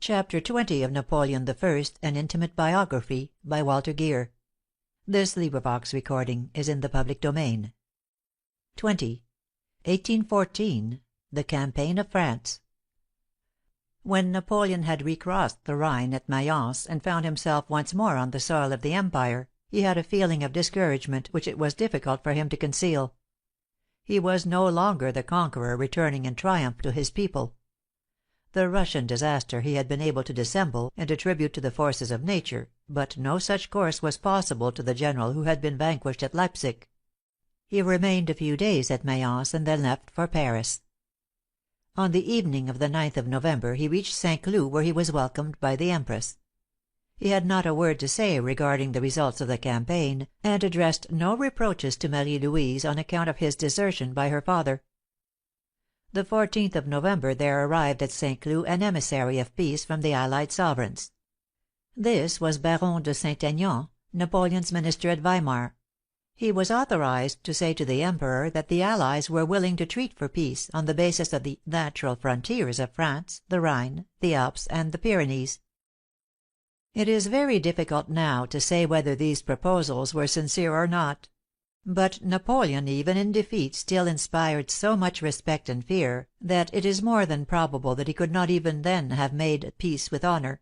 Chapter 20 of Napoleon I, An Intimate Biography, by Walter Geer. Is in the public domain. 20. 1814. The Campaign of France. When Napoleon had recrossed the Rhine at Mayence, and found himself once more on the soil of the Empire, he had a feeling of discouragement which it was difficult for him to conceal. He was no longer the conqueror returning in triumph to his people. The Russian disaster he had been able to dissemble and attribute to the forces of nature, but no such course was possible to the general who had been vanquished at Leipsic. He remained a few days at Mayence, and then left for Paris. On the evening of the 9th of November he reached St. Cloud, where he was welcomed by the Empress. He had not a word to say regarding the results of the campaign, and addressed no reproaches to Marie Louise on account of his desertion by her father. The 14th of November there arrived at St. Cloud an emissary of peace from the allied sovereigns. This was Baron de Saint Aignan, Napoleon's minister at Weimar. He was authorized to say to the Emperor that the Allies were willing to treat for peace on the basis of the natural frontiers of France, the Rhine, the Alps, and the Pyrenees. It is very difficult now to say whether these proposals were sincere or not. But Napoleon, even in defeat, still inspired so much respect and fear, that it is more than probable that he could not even then have made peace with honor.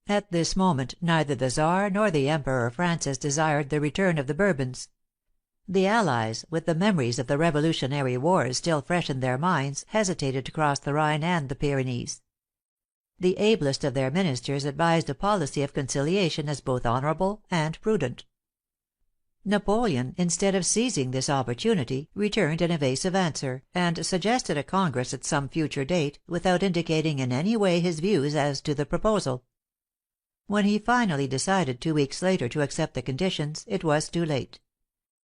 At this moment neither the Czar nor the Emperor Francis desired the return of the Bourbons. The Allies, with the memories of the Revolutionary Wars still fresh in their minds, hesitated to cross the Rhine and the Pyrenees. The ablest of their ministers advised a policy of conciliation as both honorable and prudent. Napoleon, instead of seizing this opportunity, returned an evasive answer, and suggested a congress at some future date, without indicating in any way his views as to the proposal. When he finally decided 2 weeks later to accept the conditions, it was too late.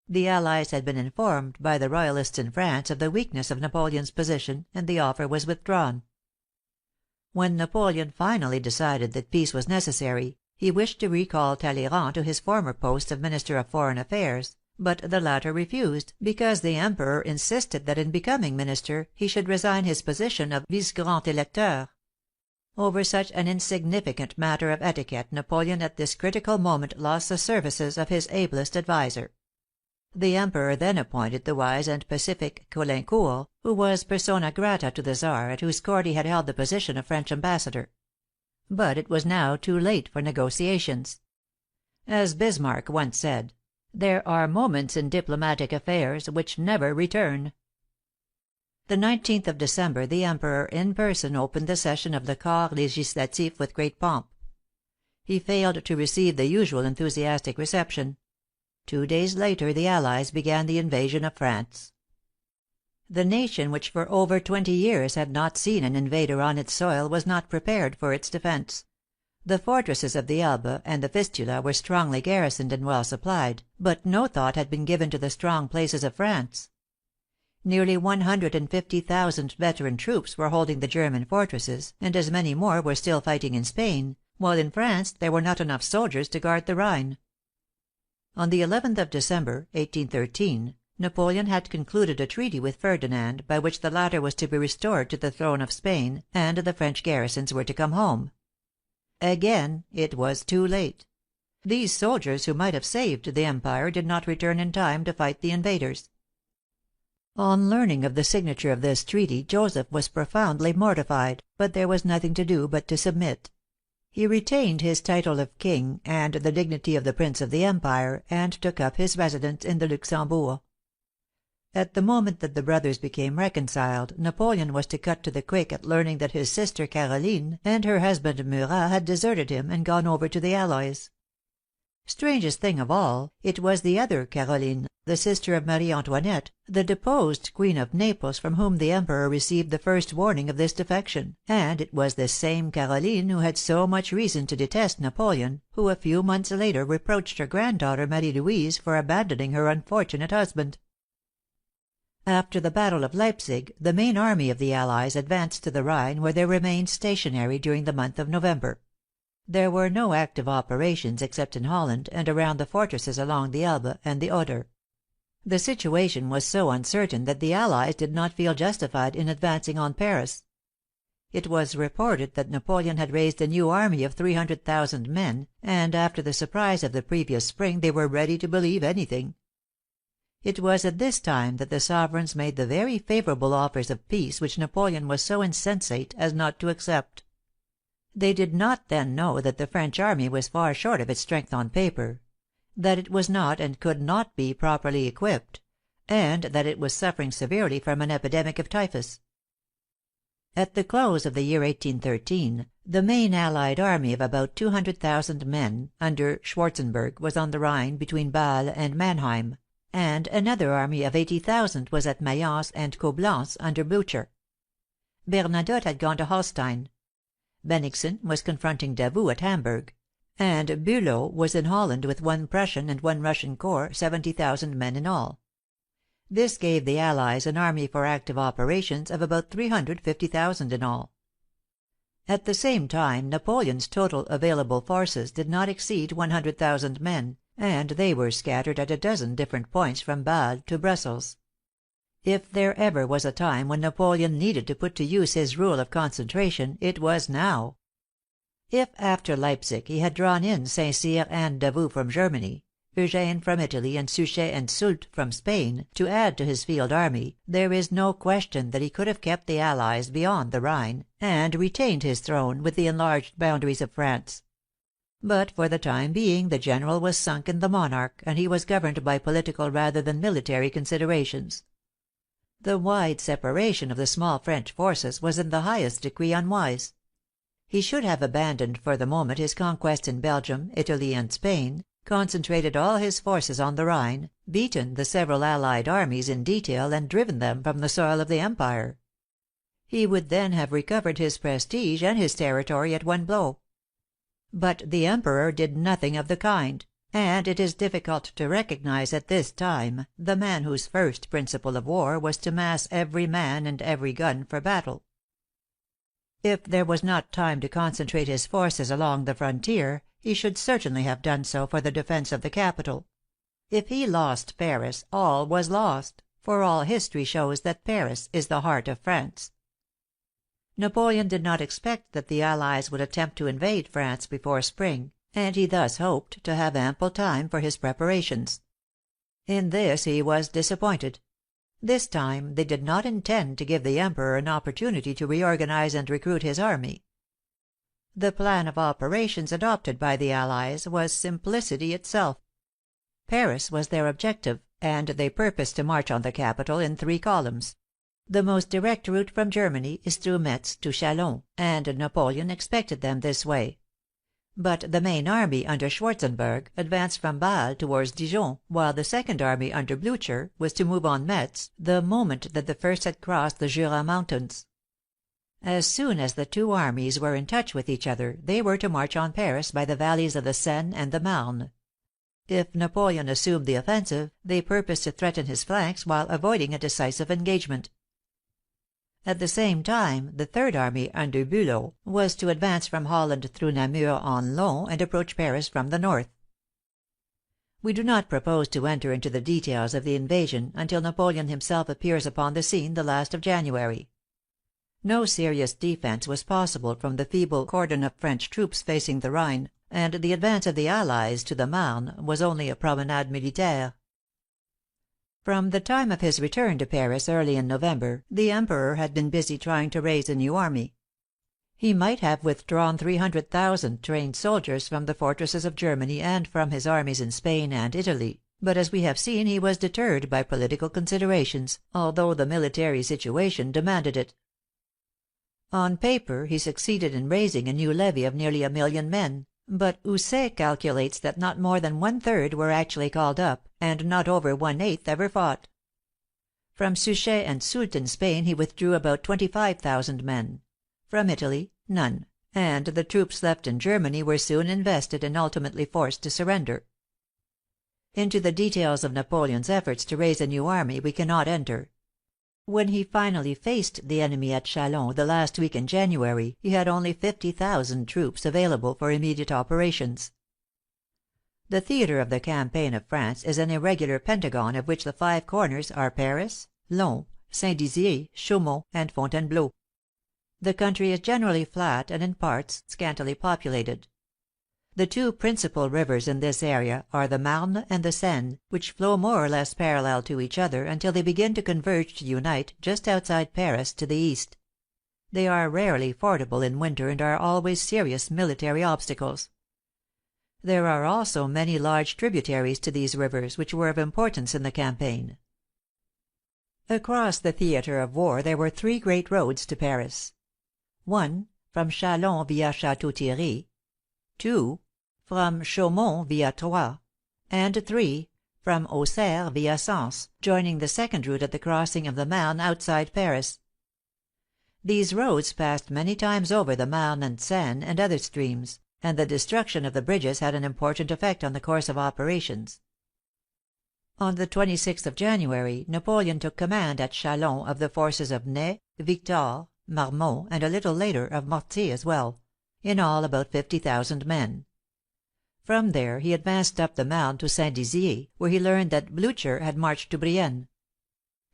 The Allies had been informed by the Royalists in France of the weakness of Napoleon's position, and the offer was withdrawn. When Napoleon finally decided that peace was necessary, he wished to recall Talleyrand to his former post of Minister of Foreign Affairs, but the latter refused, because the Emperor insisted that in becoming minister he should resign his position of vice grand electeur. Over such an insignificant matter of etiquette Napoleon at this critical moment lost the services of his ablest adviser. The Emperor then appointed the wise and pacific Caulaincourt, who was persona grata to the Czar, at whose court he had held the position of French ambassador. But it was now too late for negotiations. As Bismarck once said, "There are moments in diplomatic affairs which never return." The 19th of December the Emperor in person opened the session of the Corps Legislatif with great pomp. He failed to receive the usual enthusiastic reception. 2 days later the Allies began the invasion of France. The nation which for over 20 years had not seen an invader on its soil was not prepared for its defense. The fortresses of the Elbe and the Vistula were strongly garrisoned and well supplied, but no thought had been given to the strong places of France. Nearly 150,000 veteran troops were holding the German fortresses, and as many more were still fighting in Spain, while in France there were not enough soldiers to guard the Rhine. On the 11th of December, 1813, Napoleon had concluded a treaty with Ferdinand, by which the latter was to be restored to the throne of Spain, and the French garrisons were to come home. Again it was too late. These soldiers who might have saved the Empire did not return in time to fight the invaders. On learning of the signature of this treaty Joseph was profoundly mortified, but there was nothing to do but to submit. He retained his title of king and the dignity of the Prince of the Empire, and took up his residence in the Luxembourg. At the moment that the brothers became reconciled, Napoleon was to cut to the quick at learning that his sister Caroline and her husband Murat had deserted him and gone over to the Allies. Strangest thing of all, it was the other Caroline, the sister of Marie Antoinette, the deposed Queen of Naples, from whom the Emperor received the first warning of this defection, and it was this same Caroline who had so much reason to detest Napoleon, who a few months later reproached her granddaughter Marie Louise for abandoning her unfortunate husband. After the battle of Leipsic, the main army of the Allies advanced to the Rhine, where they remained stationary during the month of November. There were no active operations except in Holland, and around the fortresses along the Elbe and the Oder. The situation was so uncertain that the Allies did not feel justified in advancing on Paris. It was reported that Napoleon had raised a new army of 300,000 men, and after the surprise of the previous spring they were ready to believe anything. It was at this time that the sovereigns made the very favorable offers of peace which Napoleon was so insensate as not to accept. They did not then know that the French army was far short of its strength on paper; that it was not and could not be properly equipped; and that it was suffering severely from an epidemic of typhus. At the close of the year 1813, the main allied army of about 200,000 men, under Schwarzenberg, was on the Rhine between Bâle and Mannheim, and another army of 80,000 was at Mayence and Coblentz under Blücher. Bernadotte had gone to Holstein. Bennigsen was confronting Davout at Hamburg; and Bülow was in Holland with one Prussian and one Russian corps, 70,000 men in all. This gave the Allies an army for active operations of about 350,000 in all. At the same time Napoleon's total available forces did not exceed 100,000 men, and they were scattered at a dozen different points from Bâle to Brussels. If there ever was a time when Napoleon needed to put to use his rule of concentration, it was now. If after Leipsic he had drawn in St. Cyr and Davout from Germany, Eugene from Italy, and Suchet and Soult from Spain, to add to his field army, there is no question that he could have kept the Allies beyond the Rhine, and retained his throne with the enlarged boundaries of France. But for the time being the general was sunk in the monarch, and he was governed by political rather than military considerations. The wide separation of the small French forces was in the highest degree unwise. He should have abandoned for the moment his conquests in Belgium, Italy, and Spain, concentrated all his forces on the Rhine, beaten the several allied armies in detail, and driven them from the soil of the Empire. He would then have recovered his prestige and his territory at one blow. But the Emperor did nothing of the kind, and it is difficult to recognize at this time the man whose first principle of war was to mass every man and every gun for battle. If there was not time to concentrate his forces along the frontier, he should certainly have done so for the defense of the capital. If he lost Paris, all was lost, for all history shows that Paris is the heart of France. Napoleon did not expect that the Allies would attempt to invade France before spring, and he thus hoped to have ample time for his preparations. In this he was disappointed. This time they did not intend to give the Emperor an opportunity to reorganize and recruit his army. The plan of operations adopted by the Allies was simplicity itself. Paris was their objective, and they purposed to march on the capital in 3 columns. The most direct route from Germany is through Metz to Châlons, and Napoleon expected them this way. But the main army under Schwarzenberg advanced from Bâle towards Dijon, while the second army under Blücher was to move on Metz the moment that the first had crossed the Jura mountains. As soon as the two armies were in touch with each other, they were to march on Paris by the valleys of the Seine and the Marne. If Napoleon assumed the offensive, they purposed to threaten his flanks while avoiding a decisive engagement. At the same time, the third army, under Bülow, was to advance from Holland through Namur on Laon and approach Paris from the north. We do not propose to enter into the details of the invasion until Napoleon himself appears upon the scene the last of January. No serious defense was possible from the feeble cordon of French troops facing the Rhine, and the advance of the Allies to the Marne was only a promenade militaire. From the time of his return to Paris early in November, the Emperor had been busy trying to raise a new army. He might have withdrawn 300,000 trained soldiers from the fortresses of Germany and from his armies in Spain and Italy, but as we have seen he was deterred by political considerations, although the military situation demanded it. On paper he succeeded in raising a new levy of nearly 1,000,000 men, but Houssaye calculates that not more than 1/3 were actually called up, and not over 1/8 ever fought. From Suchet and Soult in Spain he withdrew about 25,000 men; from Italy, none, and the troops left in Germany were soon invested and ultimately forced to surrender. Into the details of Napoleon's efforts to raise a new army we cannot enter. When he finally faced the enemy at Châlons the last week in January, he had only 50,000 troops available for immediate operations. The theatre of the campaign of France is an irregular pentagon of which the 5 corners are Paris, Laon, Saint Dizier, Chaumont, and Fontainebleau. The country is generally flat and in parts scantily populated. The two principal rivers in this area are the Marne and the Seine, which flow more or less parallel to each other until they begin to converge to unite just outside Paris to the east. They are rarely fordable in winter and are always serious military obstacles. There are also many large tributaries to these rivers, which were of importance in the campaign. Across the theatre of war there were three great roads to Paris. 1. From Châlons via Château-Thierry. 2. From Chaumont via Troyes. And 3. From Auxerre via Sens, joining the second route at the crossing of the Marne outside Paris. These roads passed many times over the Marne and Seine and other streams, and the destruction of the bridges had an important effect on the course of operations. On the 26th of January, Napoleon took command at Châlons of the forces of Ney, Victor, Marmont, and a little later of Mortier as well, in all about 50,000 men. From there he advanced up the Marne to Saint Dizier, where he learned that Blucher had marched to Brienne.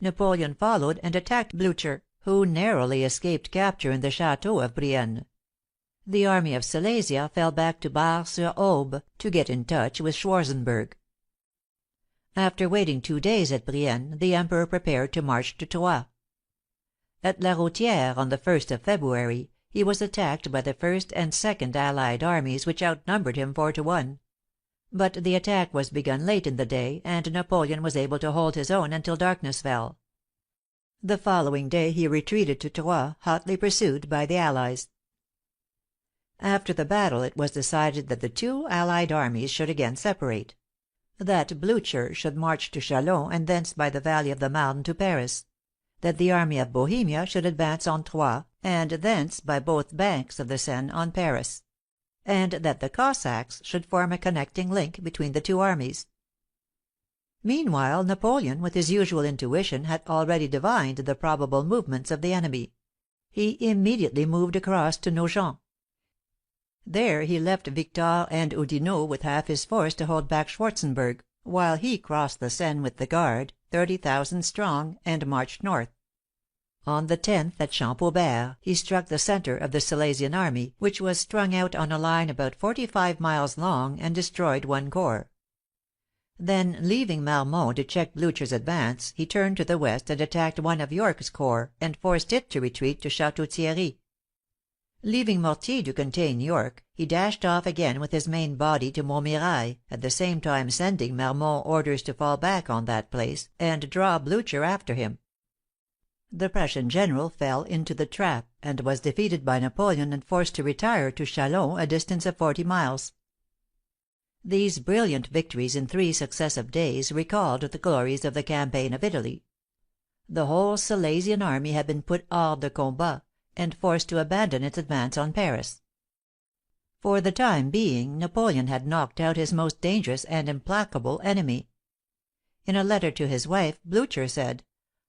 Napoleon followed and attacked Blucher, who narrowly escaped capture in the Château of Brienne. The army of Silesia fell back to Bar-sur-Aube to get in touch with Schwarzenberg. After waiting 2 days at Brienne, the Emperor prepared to march to Troyes. At La Routière, on the 1st of February, he was attacked by the first and second allied armies, which outnumbered him 4-1. But the attack was begun late in the day, and Napoleon was able to hold his own until darkness fell. The following day he retreated to Troyes, hotly pursued by the allies. After the battle it was decided that the two allied armies should again separate; that Blucher should march to Châlons and thence by the valley of the Marne to Paris; that the army of Bohemia should advance on Troyes, and thence by both banks of the Seine on Paris; and that the Cossacks should form a connecting link between the two armies. Meanwhile Napoleon, with his usual intuition, had already divined the probable movements of the enemy. He immediately moved across to Nogent. There he left Victor and Oudinot with half his force to hold back Schwarzenberg, while he crossed the Seine with the Guard, 30,000 strong, and marched north. On the 10th, at Champaubert, he struck the centre of the Silesian army, which was strung out on a line about 45 miles long, and destroyed one corps. Then, leaving Marmont to check Blucher's advance, he turned to the west and attacked one of York's corps, and forced it to retreat to Château-Thierry. Leaving Mortier to contain York, he dashed off again with his main body to Montmirail, at the same time sending Marmont orders to fall back on that place, and draw Blucher after him. The Prussian general fell into the trap, and was defeated by Napoleon and forced to retire to Châlons, a distance of 40 miles. These brilliant victories in 3 successive days recalled the glories of the campaign of Italy. The whole Silesian army had been put hors de combat, and forced to abandon its advance on Paris. For the time being, Napoleon had knocked out his most dangerous and implacable enemy. In a letter to his wife, Blucher said,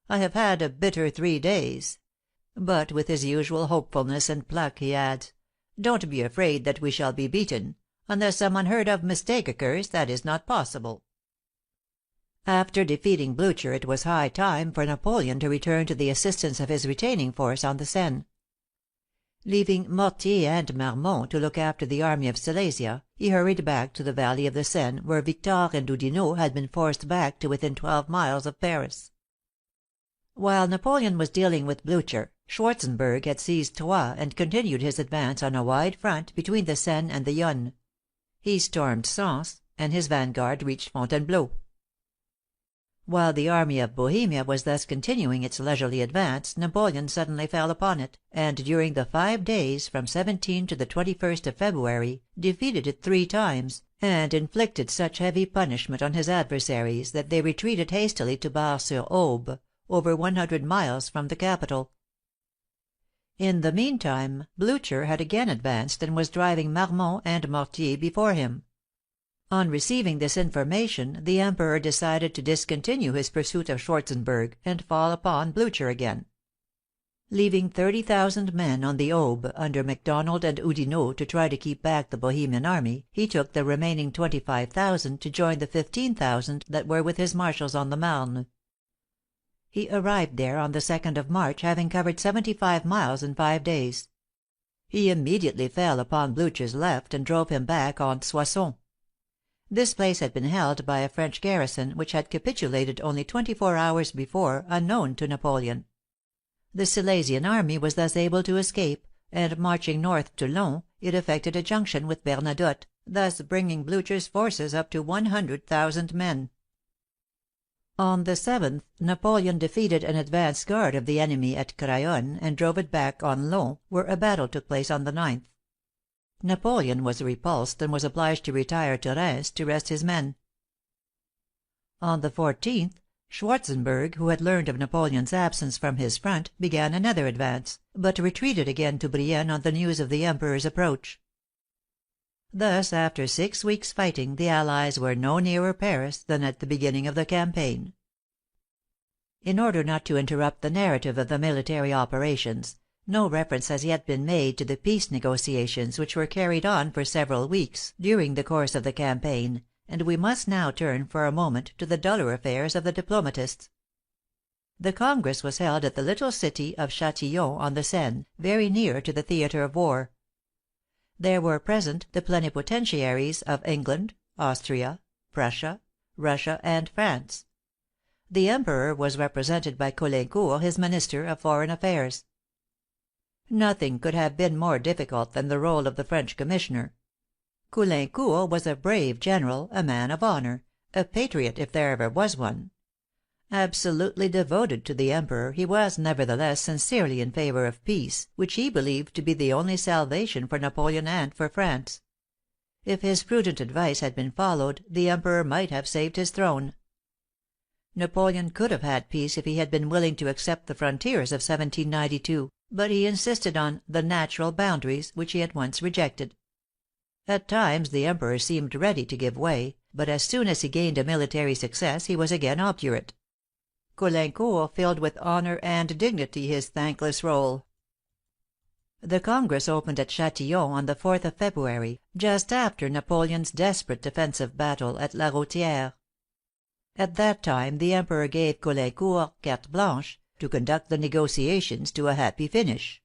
"I have had a bitter 3 days." But with his usual hopefulness and pluck, he adds, "Don't be afraid that we shall be beaten. Unless some unheard of mistake occurs, that is not possible." After defeating Blucher, it was high time for Napoleon to return to the assistance of his retaining force on the Seine. Leaving Mortier and Marmont to look after the army of Silesia, he hurried back to the valley of the Seine, where Victor and Oudinot had been forced back to within 12 miles of Paris. While Napoleon was dealing with Blucher, Schwarzenberg had seized Troyes and continued his advance on a wide front between the Seine and the Yonne. He stormed Sens, and his vanguard reached Fontainebleau. While the army of Bohemia was thus continuing its leisurely advance, Napoleon suddenly fell upon it, and during the 5 days, from 17 to the 21st of February, defeated it 3 times, and inflicted such heavy punishment on his adversaries that they retreated hastily to Bar-sur-Aube, over 100 miles from the capital. In the meantime, Blucher had again advanced and was driving Marmont and Mortier before him. On receiving this information, the Emperor decided to discontinue his pursuit of Schwarzenberg, and fall upon Blucher again. Leaving 30,000 men on the Aube under MacDonald and Oudinot to try to keep back the Bohemian army, he took the remaining 25,000 to join the 15,000 that were with his marshals on the Marne. He arrived there on the 2nd of March, having covered 75 miles in 5 days. He immediately fell upon Blucher's left, and drove him back on Soissons. This place had been held by a French garrison, which had capitulated only 24 hours before, unknown to Napoleon. The Silesian army was thus able to escape, and marching north to Laon, it effected a junction with Bernadotte, thus bringing Blucher's forces up to 100,000 men. On the 7th, Napoleon defeated an advance guard of the enemy at Craonne, and drove it back on Laon, where a battle took place on the 9th. Napoleon was repulsed, and was obliged to retire to Reims to rest his men. On the 14th, Schwarzenberg, who had learned of Napoleon's absence from his front, began another advance, but retreated again to Brienne on the news of the Emperor's approach. Thus, after 6 weeks' fighting, the Allies were no nearer Paris than at the beginning of the campaign. In order not to interrupt the narrative of the military operations, no reference has yet been made to the peace negotiations which were carried on for several weeks during the course of the campaign, and we must now turn for a moment to the duller affairs of the diplomatists. The Congress was held at the little city of Chatillon on the Seine, very near to the theatre of war. There were present the plenipotentiaries of England, Austria, Prussia, Russia, and France. The Emperor was represented by Caulaincourt, his Minister of Foreign Affairs. Nothing could have been more difficult than the rôle of the French commissioner. Caulaincourt was a brave general, a man of honor, a patriot if there ever was one. Absolutely devoted to the Emperor, he was nevertheless sincerely in favor of peace, which he believed to be the only salvation for Napoleon and for France. If his prudent advice had been followed, the Emperor might have saved his throne. Napoleon could have had peace if he had been willing to accept the frontiers of 1792, but he insisted on "the natural boundaries," which he at once rejected. At times the Emperor seemed ready to give way, but as soon as he gained a military success he was again obdurate. Caulaincourt filled with honor and dignity his thankless rôle. The Congress opened at Chatillon on the 4th of February, just after Napoleon's desperate defensive battle at La Rôtière. At that time the Emperor gave Caulaincourt carte blanche to conduct the negotiations to a happy finish.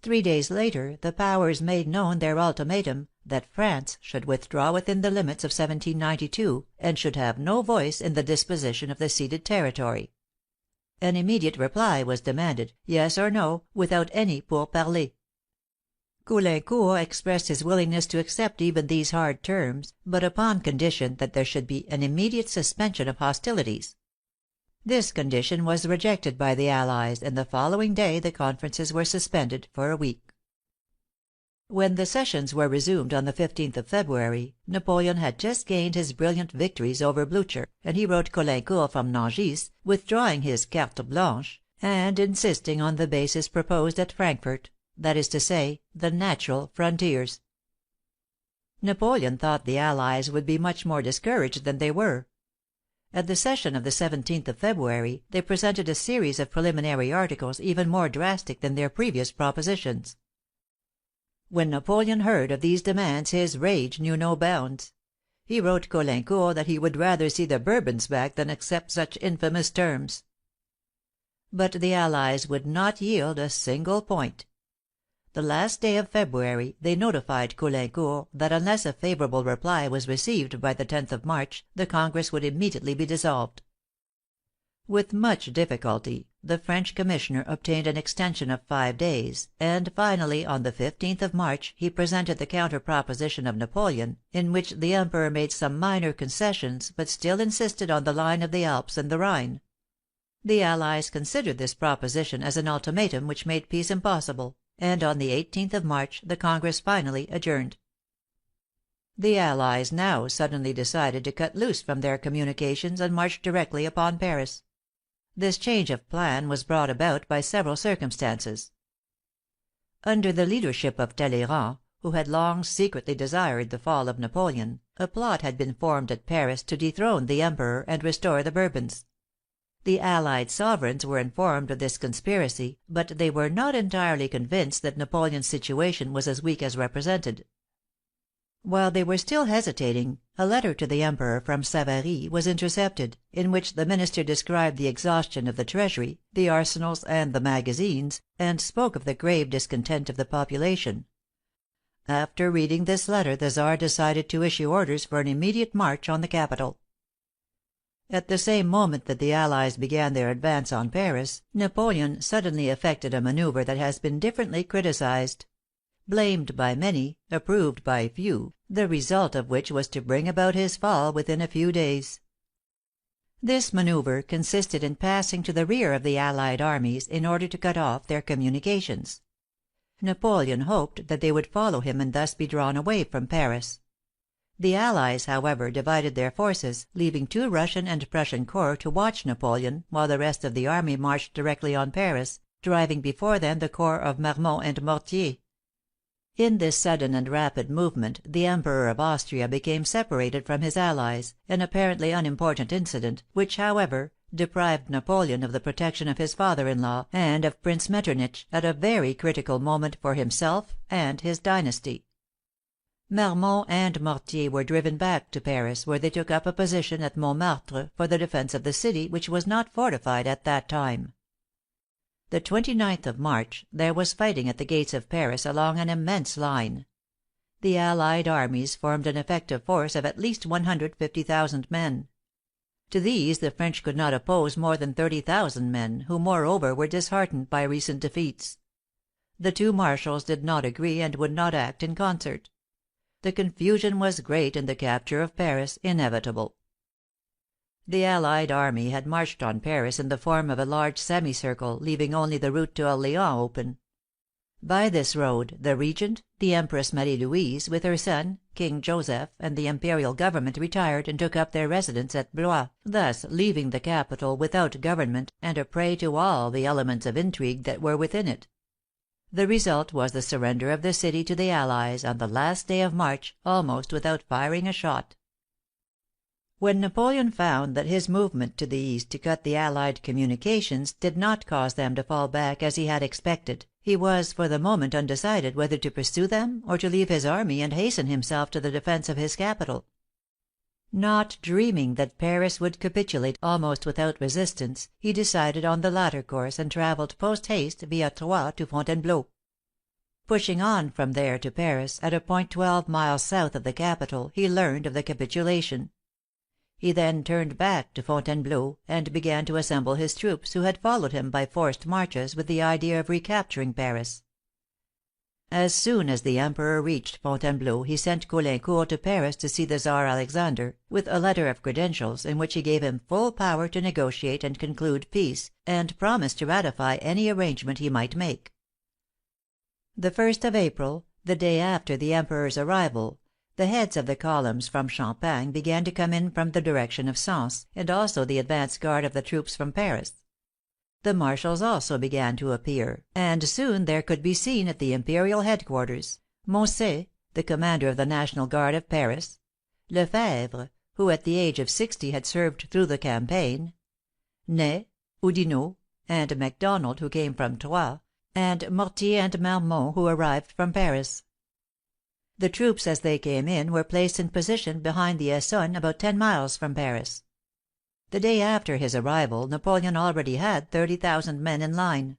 3 days later the Powers made known their ultimatum, that France should withdraw within the limits of 1792, and should have no voice in the disposition of the ceded territory. An immediate reply was demanded, yes or no, without any pourparlers. Caulaincourt expressed his willingness to accept even these hard terms, but upon condition that there should be an immediate suspension of hostilities. This condition was rejected by the Allies, and the following day the conferences were suspended for a week. When the sessions were resumed on the 15th of February, Napoleon had just gained his brilliant victories over Blucher, and he wrote Caulaincourt from Nangis, withdrawing his carte blanche, and insisting on the basis proposed at Frankfort, that is to say, the natural frontiers. Napoleon thought the Allies would be much more discouraged than they were. At the session of the 17th of February they presented a series of preliminary articles even more drastic than their previous propositions. When Napoleon heard of these demands his rage knew no bounds. He wrote Caulaincourt that he would rather see the Bourbons back than accept such infamous terms. But the Allies would not yield a single point. The last day of February they notified Caulaincourt that unless a favorable reply was received by the 10th of March, the Congress would immediately be dissolved. With much difficulty the French commissioner obtained an extension of 5 days, and finally on the 15th of March he presented the counter proposition of Napoleon, in which the Emperor made some minor concessions, but still insisted on the line of the Alps and the Rhine. The Allies considered this proposition as an ultimatum which made peace impossible, and on the 18th of March the Congress finally adjourned. The Allies now suddenly decided to cut loose from their communications and march directly upon Paris. This change of plan was brought about by several circumstances. Under the leadership of Talleyrand, who had long secretly desired the fall of Napoleon, a plot had been formed at Paris to dethrone the Emperor and restore the Bourbons. The Allied sovereigns were informed of this conspiracy, but they were not entirely convinced that Napoleon's situation was as weak as represented. While they were still hesitating, a letter to the Emperor from Savary was intercepted, in which the minister described the exhaustion of the treasury, the arsenals, and the magazines, and spoke of the grave discontent of the population. After reading this letter the Czar decided to issue orders for an immediate march on the capital. At the same moment that the Allies began their advance on Paris, Napoleon suddenly effected a manoeuvre that has been differently criticized. Blamed by many, approved by few, the result of which was to bring about his fall within a few days. This manoeuvre consisted in passing to the rear of the Allied armies in order to cut off their communications. Napoleon hoped that they would follow him and thus be drawn away from Paris. The Allies, however, divided their forces, leaving 2 Russian and Prussian corps to watch Napoleon, while the rest of the army marched directly on Paris, driving before them the corps of Marmont and Mortier. In this sudden and rapid movement the Emperor of Austria became separated from his allies, an apparently unimportant incident, which, however, deprived Napoleon of the protection of his father-in-law and of Prince Metternich at a very critical moment for himself and his dynasty. Marmont and Mortier were driven back to Paris, where they took up a position at Montmartre for the defense of the city, which was not fortified at that time. The 29th of March there was fighting at the gates of Paris along an immense line. The Allied armies formed an effective force of at least 150,000 men. To these the French could not oppose more than 30,000 men, who moreover were disheartened by recent defeats. The 2 marshals did not agree and would not act in concert. The confusion was great and the capture of Paris inevitable. The Allied army had marched on Paris in the form of a large semicircle, leaving only the route to Orleans open. By this road the Regent, the Empress Marie Louise, with her son, King Joseph, and the Imperial Government retired and took up their residence at Blois, thus leaving the capital without government and a prey to all the elements of intrigue that were within it. The result was the surrender of the city to the Allies on the last day of March, almost without firing a shot. When Napoleon found that his movement to the east to cut the Allied communications did not cause them to fall back as he had expected, he was for the moment undecided whether to pursue them or to leave his army and hasten himself to the defense of his capital. Not dreaming that Paris would capitulate almost without resistance, he decided on the latter course and traveled post haste via Troyes to Fontainebleau. Pushing on from there to Paris, at a point 12 miles south of the capital, he learned of the capitulation. He then turned back to Fontainebleau, and began to assemble his troops, who had followed him by forced marches with the idea of recapturing Paris. As soon as the Emperor reached Fontainebleau he sent Caulaincourt to Paris to see the Czar Alexander, with a letter of credentials in which he gave him full power to negotiate and conclude peace, and promised to ratify any arrangement he might make. The 1st of April, the day after the Emperor's arrival, the heads of the columns from Champagne began to come in from the direction of Sens, and also the advance guard of the troops from Paris. The marshals also began to appear, and soon there could be seen at the imperial headquarters, Moncey, the commander of the National Guard of Paris; Lefebvre, who at the age of 60 had served through the campaign; Ney, Oudinot, and MacDonald, who came from Troyes; and Mortier and Marmont, who arrived from Paris. The troops as they came in were placed in position behind the Essonne, about 10 miles from Paris. The day after his arrival Napoleon already had 30,000 men in line.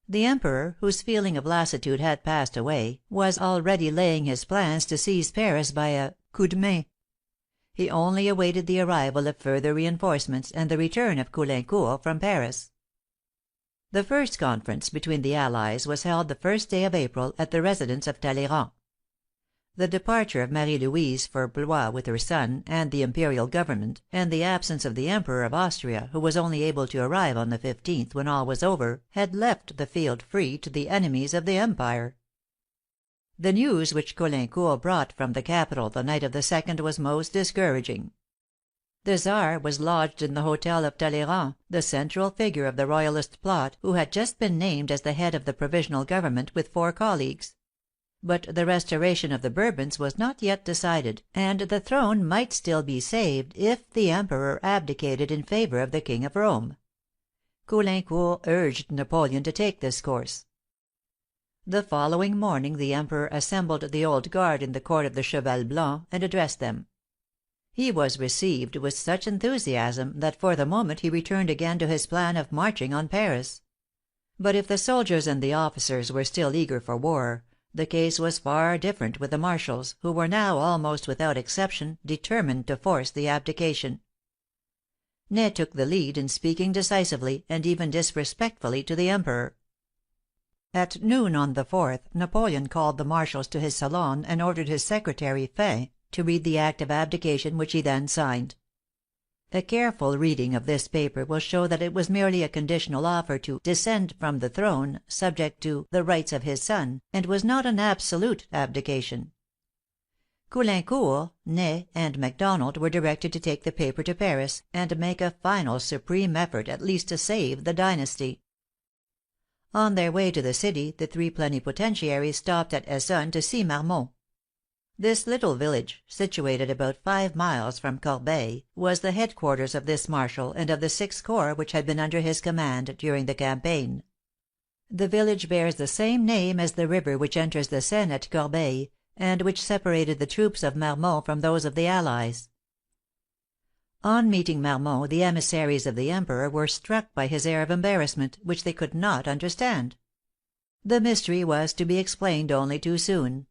The Emperor, whose feeling of lassitude had passed away, was already laying his plans to seize Paris by a coup de main. He only awaited the arrival of further reinforcements and the return of Caulaincourt from Paris. The first conference between the Allies was held the 1st day of April at the residence of Talleyrand. The departure of Marie Louise for Blois with her son and the Imperial Government, and the absence of the Emperor of Austria, who was only able to arrive on the 15th, when all was over, had left the field free to the enemies of the Empire. The news which Caulaincourt brought from the capital the night of the 2nd was most discouraging. The Czar was lodged in the hotel of Talleyrand, the central figure of the Royalist plot, who had just been named as the head of the Provisional Government, with 4 colleagues. But the restoration of the Bourbons was not yet decided, and the throne might still be saved if the Emperor abdicated in favor of the King of Rome. Caulaincourt urged Napoleon to take this course. The following morning the Emperor assembled the Old Guard in the court of the Cheval Blanc, and addressed them. He was received with such enthusiasm that for the moment he returned again to his plan of marching on Paris. But if the soldiers and the officers were still eager for war, the case was far different with the marshals, who were now, almost without exception, determined to force the abdication. Ney took the lead in speaking decisively, and even disrespectfully, to the Emperor. At noon on the 4th, Napoleon called the marshals to his salon, and ordered his secretary, Fin, to read the act of abdication, which he then signed. A careful reading of this paper will show that it was merely a conditional offer to descend from the throne, subject to the rights of his son, and was not an absolute abdication. Caulaincourt, Ney, and Macdonald were directed to take the paper to Paris, and make a final supreme effort at least to save the dynasty. On their way to the city the three plenipotentiaries stopped at Essonne to see Marmont. This little village, situated about 5 miles from Corbeil, was the headquarters of this marshal and of the 6th Corps which had been under his command during the campaign. The village bears the same name as the river which enters the Seine at Corbeil, and which separated the troops of Marmont from those of the Allies. On meeting Marmont, the emissaries of the Emperor were struck by his air of embarrassment, which they could not understand. The mystery was to be explained only too soon.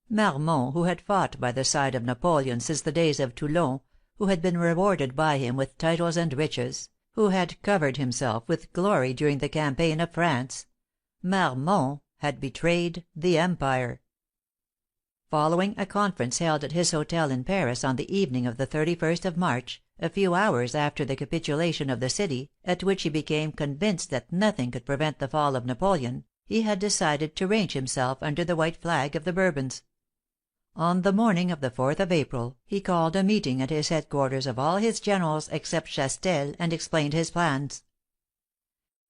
Marmont, who had fought by the side of Napoleon since the days of Toulon, who had been rewarded by him with titles and riches, who had covered himself with glory during the campaign of France, Marmont had betrayed the Empire. Following a conference held at his hotel in Paris on the evening of the 31st of March, a few hours after the capitulation of the city, at which he became convinced that nothing could prevent the fall of Napoleon, he had decided to range himself under the white flag of the Bourbons. On the morning of the 4th of April, he called a meeting at his headquarters of all his generals except Chastel, and explained his plans.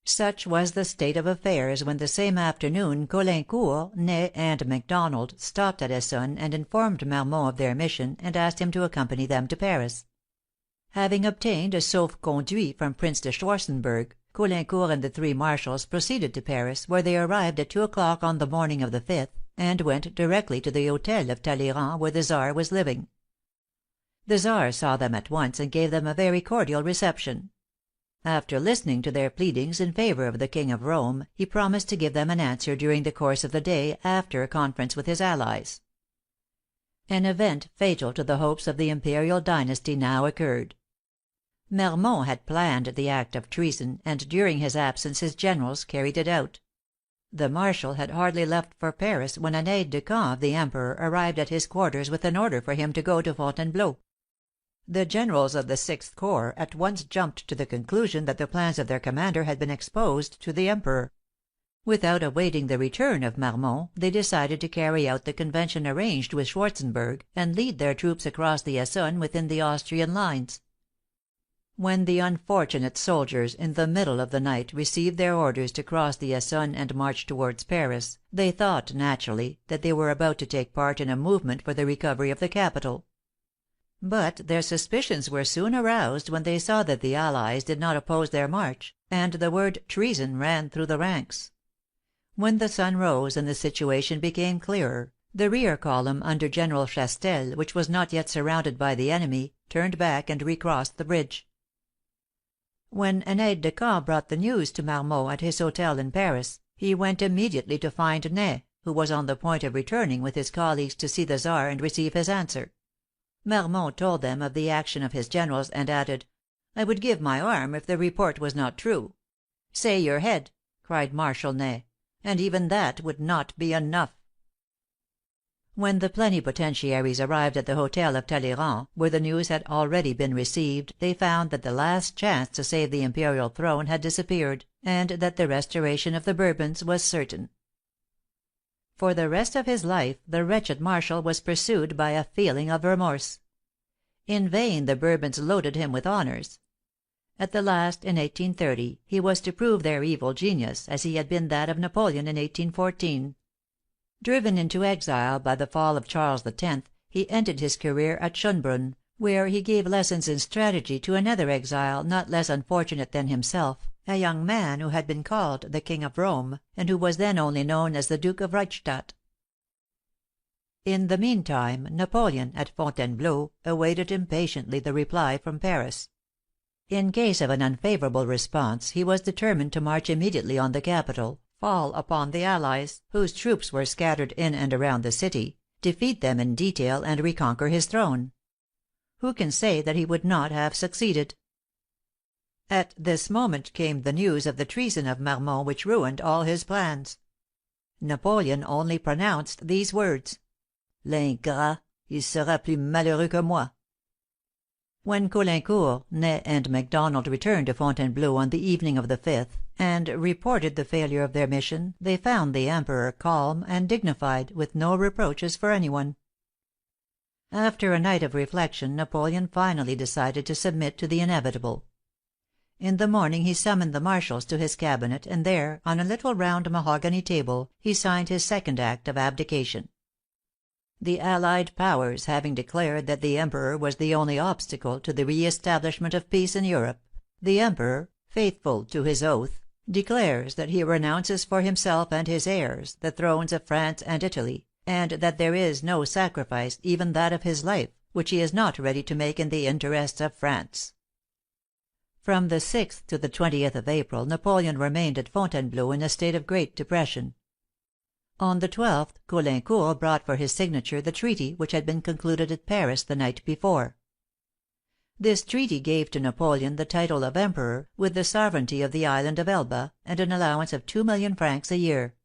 Such was the state of affairs when the same afternoon Caulaincourt, Ney, and Macdonald stopped at Essonne and informed Marmont of their mission, and asked him to accompany them to Paris. Having obtained a sauf conduit from Prince de Schwarzenberg, Caulaincourt and the three marshals proceeded to Paris, where they arrived at 2 o'clock on the morning of the 5th, and went directly to the Hotel of Talleyrand, where the Czar was living. The Czar saw them at once, and gave them a very cordial reception. After listening to their pleadings in favor of the King of Rome, he promised to give them an answer during the course of the day, after a conference with his allies. An event fatal to the hopes of the imperial dynasty now occurred. Marmont had planned the act of treason, and during his absence his generals carried it out. The Marshal had hardly left for Paris when an aide de camp of the Emperor arrived at his quarters with an order for him to go to Fontainebleau. The generals of the 6th Corps at once jumped to the conclusion that the plans of their commander had been exposed to the Emperor. Without awaiting the return of Marmont, they decided to carry out the convention arranged with Schwarzenberg, and lead their troops across the Essonne within the Austrian lines. When the unfortunate soldiers, in the middle of the night, received their orders to cross the Essonne and march towards Paris, they thought, naturally, that they were about to take part in a movement for the recovery of the capital. But their suspicions were soon aroused when they saw that the Allies did not oppose their march, and the word treason ran through the ranks. When the sun rose and the situation became clearer, the rear column under General Chastel, which was not yet surrounded by the enemy, turned back and recrossed the bridge. When an aide de camp brought the news to Marmont at his hotel in Paris, he went immediately to find Ney, who was on the point of returning with his colleagues to see the Czar and receive his answer. Marmont told them of the action of his generals, and added, "I would give my arm if the report was not true." "Say your head," cried Marshal Ney, "and even that would not be enough." When the plenipotentiaries arrived at the hotel of Talleyrand, where the news had already been received, they found that the last chance to save the imperial throne had disappeared, and that the restoration of the Bourbons was certain. For the rest of his life the wretched Marshal was pursued by a feeling of remorse. In vain the Bourbons loaded him with honors. At the last, in 1830, he was to prove their evil genius, as he had been that of Napoleon in 1814. Driven into exile by the fall of Charles X, he ended his career at Schönbrunn, where he gave lessons in strategy to another exile not less unfortunate than himself, a young man who had been called the King of Rome, and who was then only known as the Duke of Reichstadt. In the meantime, Napoleon, at Fontainebleau, awaited impatiently the reply from Paris. In case of an unfavorable response, he was determined to march immediately on the capital, fall upon the allies, whose troops were scattered in and around the city, defeat them in detail, and reconquer his throne. Who can say that he would not have succeeded? At this moment came the news of the treason of Marmont, which ruined all his plans. Napoleon only pronounced these words: "L'ingrat, il sera plus malheureux que moi." When Caulaincourt, Ney, and MacDonald returned to Fontainebleau on the evening of the 5th, and reported the failure of their mission, they found the Emperor calm and dignified, with no reproaches for any one. After a night of reflection, Napoleon finally decided to submit to the inevitable. In the morning he summoned the marshals to his cabinet, and there, on a little round mahogany table, he signed his second act of abdication. The allied powers having declared that the Emperor was the only obstacle to the re establishment of peace in Europe, the Emperor, faithful to his oath, declares that he renounces for himself and his heirs the thrones of France and Italy, and that there is no sacrifice, even that of his life, which he is not ready to make in the interests of France. From the 6th to the 20th of April, Napoleon remained at Fontainebleau in a state of great depression. On the 12th, Caulaincourt brought for his signature the treaty which had been concluded at Paris the night before. This treaty gave to Napoleon the title of Emperor, with the sovereignty of the island of Elba, and an allowance of 2,000,000 francs a year.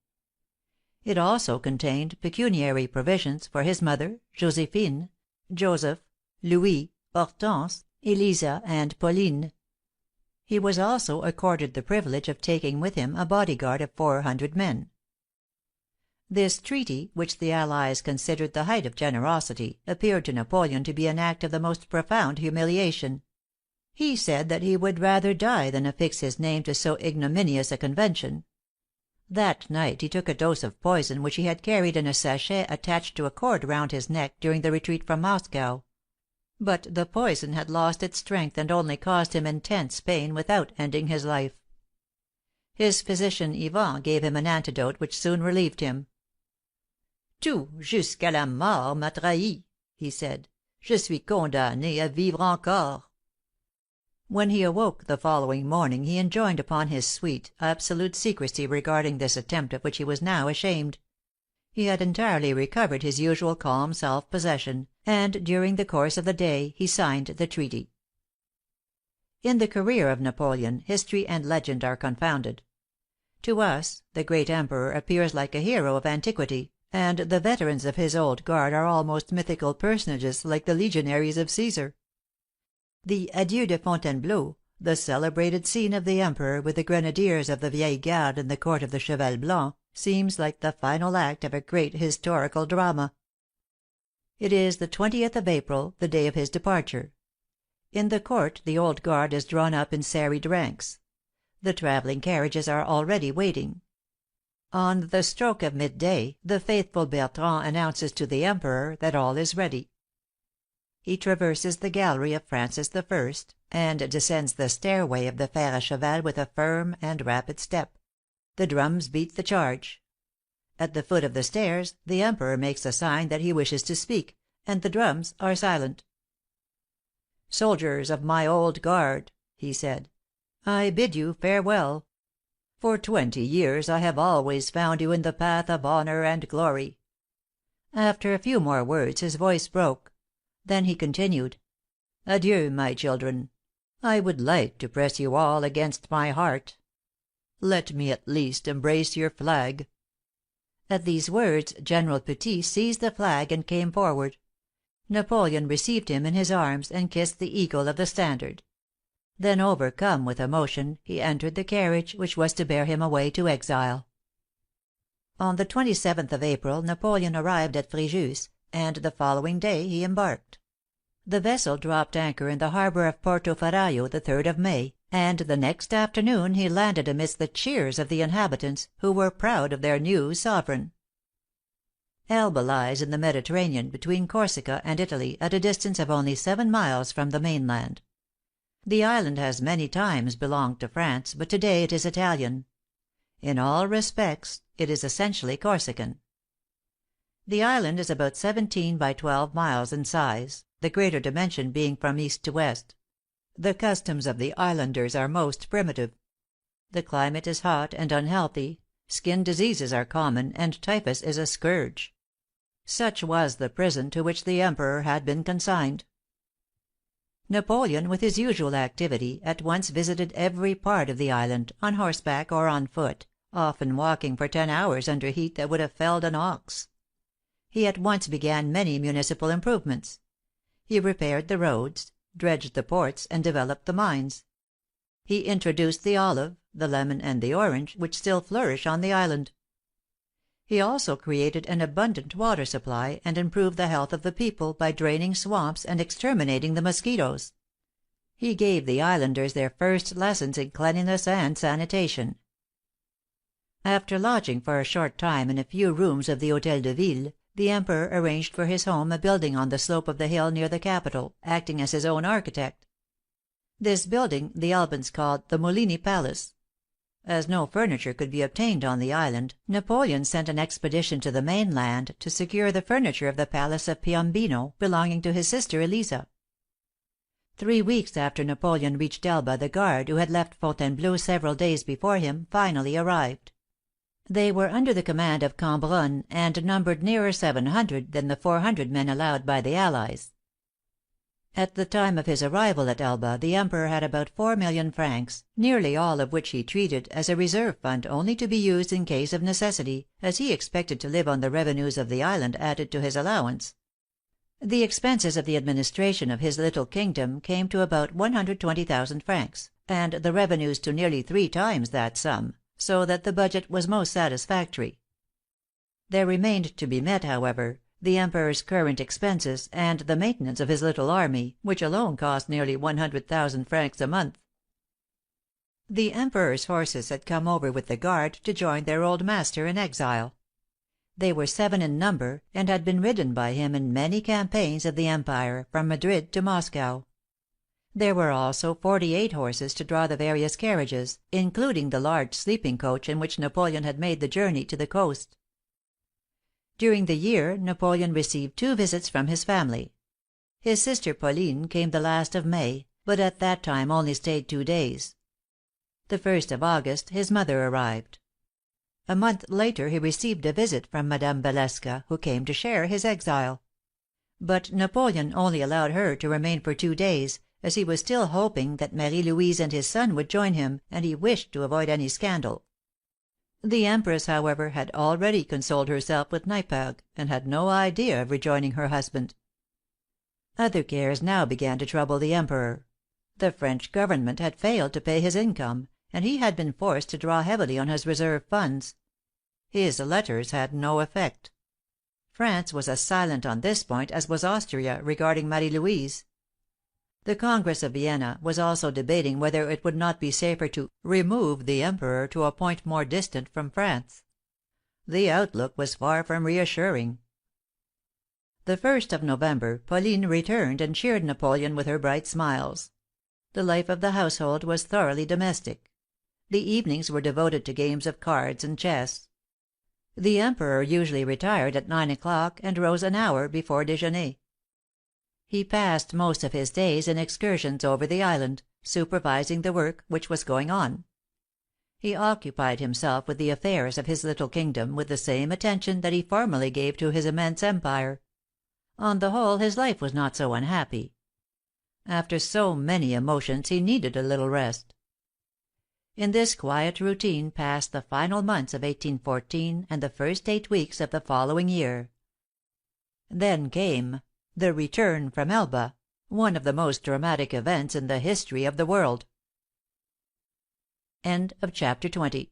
It also contained pecuniary provisions for his mother, Josephine, Joseph, Louis, Hortense, Elisa, and Pauline. He was also accorded the privilege of taking with him a body guard of 400 men. This treaty, which the allies considered the height of generosity, appeared to Napoleon to be an act of the most profound humiliation. He said that he would rather die than affix his name to so ignominious a convention. That night he took a dose of poison which he had carried in a sachet attached to a cord round his neck during the retreat from Moscow. But the poison had lost its strength, and only caused him intense pain without ending his life. His physician Ivan gave him an antidote which soon relieved him. "Tout, jusqu'à la mort, m'a trahi," he said. "Je suis condamné à vivre encore." When he awoke the following morning, he enjoined upon his suite absolute secrecy regarding this attempt of which he was now ashamed. He had entirely recovered his usual calm self possession, and during the course of the day he signed the treaty. In the career of Napoleon, history and legend are confounded. To us, the great Emperor appears like a hero of antiquity, and the veterans of his old guard are almost mythical personages like the legionaries of Caesar. The Adieu de Fontainebleau, the celebrated scene of the Emperor with the grenadiers of the Vieille Garde in the court of the Cheval Blanc, seems like the final act of a great historical drama. It is the 20th of April, the day of his departure. In the court the old guard is drawn up in serried ranks. The traveling carriages are already waiting. On the stroke of midday, the faithful Bertrand announces to the Emperor that all is ready. He traverses the gallery of Francis I, and descends the stairway of the Fer à Cheval with a firm and rapid step. The drums beat the charge. At the foot of the stairs, the Emperor makes a sign that he wishes to speak, and the drums are silent. "Soldiers of my old guard," he said, "I bid you farewell. For 20 years I have always found you in the path of honor and glory." After a few more words his voice broke. Then he continued, "Adieu, my children. I would like to press you all against my heart. Let me at least embrace your flag." At these words General Petit seized the flag and came forward. Napoleon received him in his arms, and kissed the eagle of the standard. Then, overcome with emotion, he entered the carriage which was to bear him away to exile. On the 27th of April Napoleon arrived at Fréjus, and the following day he embarked. The vessel dropped anchor in the harbor of Porto Ferraio the 3rd of May, and the next afternoon he landed amidst the cheers of the inhabitants, who were proud of their new sovereign. Elba lies in the Mediterranean, between Corsica and Italy, at a distance of only 7 miles from the mainland. The island has many times belonged to France, but today it is Italian. In all respects it is essentially Corsican. The island is about 17 by 12 miles in size, the greater dimension being from east to west. The customs of the islanders are most primitive. The climate is hot and unhealthy, skin diseases are common, and typhus is a scourge. Such was the prison to which the Emperor had been consigned. Napoleon, with his usual activity, at once visited every part of the island, on horseback or on foot, often walking for 10 hours under heat that would have felled an ox. He at once began many municipal improvements. He repaired the roads, dredged the ports, and developed the mines. He introduced the olive, the lemon, and the orange, which still flourish on the island. He also created an abundant water supply, and improved the health of the people by draining swamps and exterminating the mosquitoes. He gave the islanders their first lessons in cleanliness and sanitation. After lodging for a short time in a few rooms of the Hotel de Ville, the Emperor arranged for his home a building on the slope of the hill near the capital, acting as his own architect. This building the Albans called the Molini Palace. As no furniture could be obtained on the island, Napoleon sent an expedition to the mainland to secure the furniture of the Palace of Piombino, belonging to his sister Eliza. 3 weeks after Napoleon reached Elba, the guard, who had left Fontainebleau several days before him, finally arrived. They were under the command of Cambronne, and numbered nearer 700 than the 400 men allowed by the Allies. At the time of his arrival at Elba, the Emperor had about 4,000,000 francs, nearly all of which he treated as a reserve fund only to be used in case of necessity, as he expected to live on the revenues of the island added to his allowance. The expenses of the administration of his little kingdom came to about 120,000 francs, and the revenues to nearly 3 times that sum, so that the budget was most satisfactory. There remained to be met, however, the Emperor's current expenses, and the maintenance of his little army, which alone cost nearly 100,000 francs a month. The Emperor's horses had come over with the guard to join their old master in exile. They were 7 in number, and had been ridden by him in many campaigns of the Empire, from Madrid to Moscow. There were also 48 horses to draw the various carriages, including the large sleeping coach in which Napoleon had made the journey to the coast. During the year Napoleon received 2 visits from his family. His sister Pauline came the last of May, but at that time only stayed 2 days. The 1st of August his mother arrived. A month later he received a visit from Madame Valeska, who came to share his exile. But Napoleon only allowed her to remain for 2 days, as he was still hoping that Marie Louise and his son would join him, and he wished to avoid any scandal. The Empress, however, had already consoled herself with Neipperg, and had no idea of rejoining her husband. Other cares now began to trouble the Emperor. The French government had failed to pay his income, and he had been forced to draw heavily on his reserve funds. His letters had no effect. France was as silent on this point as was Austria regarding Marie Louise. The Congress of Vienna was also debating whether it would not be safer to remove the Emperor to a point more distant from France. The outlook was far from reassuring. The 1st of November Pauline returned and cheered Napoleon with her bright smiles. The life of the household was thoroughly domestic. The evenings were devoted to games of cards and chess. The Emperor usually retired at 9 o'clock, and rose an hour before déjeuner. He passed most of his days in excursions over the island, supervising the work which was going on. He occupied himself with the affairs of his little kingdom with the same attention that he formerly gave to his immense empire. On the whole his life was not so unhappy. After so many emotions he needed a little rest. In this quiet routine passed the final months of 1814 and the first 8 weeks of the following year. Then came the return from Elba, one of the most dramatic events in the history of the world. End of Chapter 20.